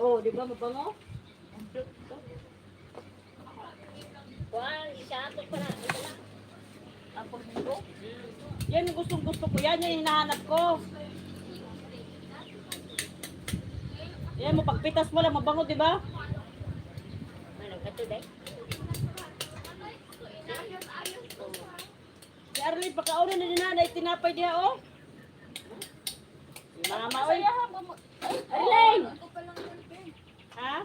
Oh, di ba mabango? Kuan, isato pa na. Ang pagbuko. Yan yung gustong gusto ko. Yan yung hinahanap ko. Yan mo, pagpitas mo lang, mabango, di ba? Manang kato day. Si Arlene, pagkauna na din na, tinapay diya, oh. Si mama, oy. Arlene! Ha?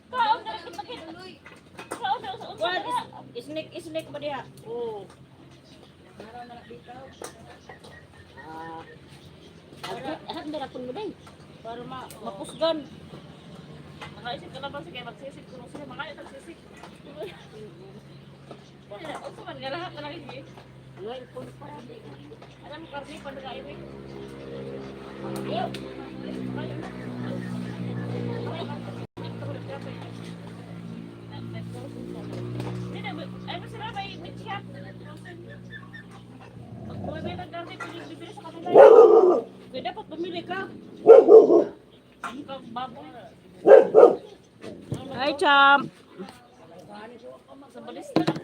Kaon na sa pakit. Kaon na sa What? Isnik mo diya. Oh. Ah, Ahad na rapon mo day. para mapusgan. Nakaisip ka naman sige magsisip ko sila mga nagsisip. Wala, o man galahat na lagi. Well, kung para. Alam mo karni pa nag iwi. Ay, mas sila may mitya. Pag may nagdari, bibili sa kanila. Kaya dapat bumili ka. Ang baboy. Hi, champ. Sa balis na lang.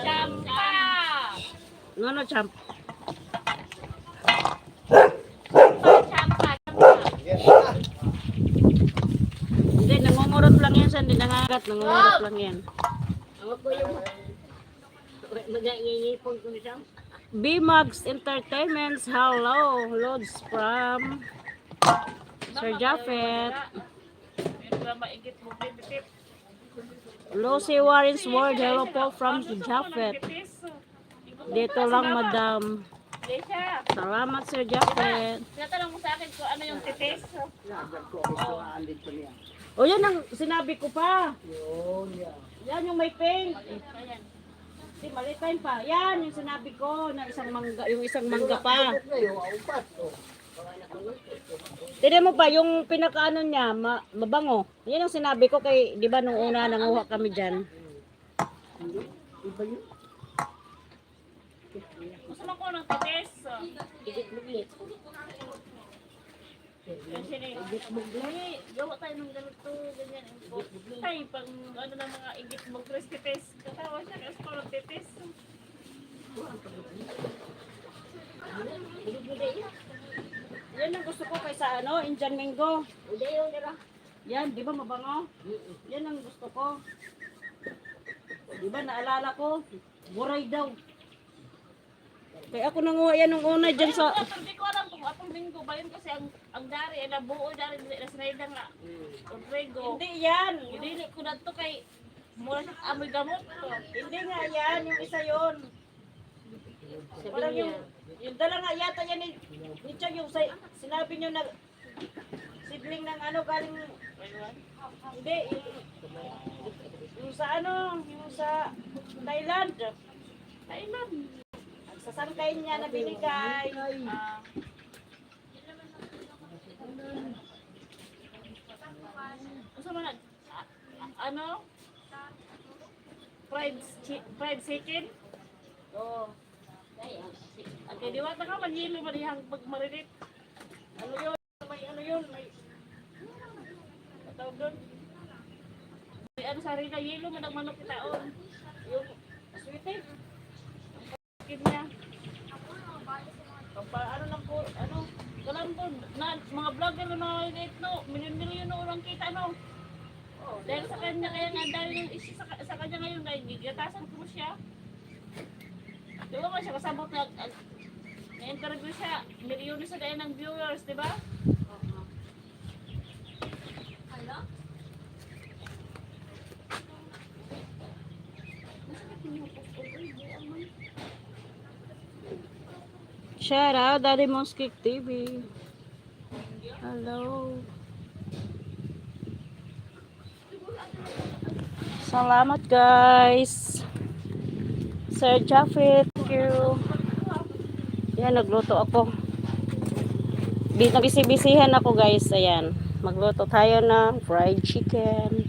Champa! Ano, champ? Champa! Hindi, nangungurot lang yan, Sandy. Nangagat, nangungurot lang yan. Ako po yung mag-iingipon ko nito. B-Mags Entertainments, hello. Loads from Sir Japheth. Maigit mo, pipip. Lucy Warren's Word, hello po from Sir Japheth. Dito lang, madam. Lesha, Salamat, Sir Japheth. tinatanong mo sa akin kung ano yung titis. O, yan ang sinabi ko pa. Yan yung may pink. Ayan. Si Maritime pa. Yan yung sinabi ko na yung isang mangga pa. Tignan mo pa yung pinakaano niya, mabango. Yan ang sinabi ko kay, di ba nung una nanguha kami diyan. Gusto mo ko ng titis? Igit-buglit. Kasi igit-buglit. Gawa tayo ng ganito, ganyan. Tayo pang ano ng mga igit-buglit titis. Katawa siya kasi ko ng titis. Yan ang gusto ko kaysa ano, Indian mango. Yan, di ba mabango? Yan ang gusto ko. Di ba naalala ko? Buray daw. Kaya ako nanguha yan nung una dyan sa... Hindi ko alam kung apple mango ba yun kasi ang dari, na buo dari, na sinayda nga. Orrego. Hindi yan. Hindi ko na to kay mura siya amoy gamot ko. Hindi nga yan, yung isa yun. Parang yung dala nga yata yan ni Chang, yung sinabi nyo na sibling ng ano galing, hindi, yung sa ano, yung sa Thailand. Thailand. Sa sangkay niya na binigay. Gusto mo na, ano? Fried chicken? Oo. Okay, diwata ka, manhilo man yung pagmarilit. Ano yun? Ano yun? May Tawag doon. May ano sa rina, yelo man ang manok kitaon. yung sweetie. Chicken niya. Ano lang po, ano? Kalam po, na, mga vlogger na mga no, milyon-milyon na urang kita, no? Dahil sa kanya, kaya nga, dahil yung sa kanya ngayon, dahil gigatasan ko siya. Di ba siya kasabot na, na-interview siya, milyon sa dahil ng viewers, di ba? Shout out, Daddy Monskik TV. Hello. Salamat guys. Sir Japheth, thank you. Yan, nagluto ako. Nabisi-bisihan ako guys. Ayan. Magluto tayo ng fried chicken.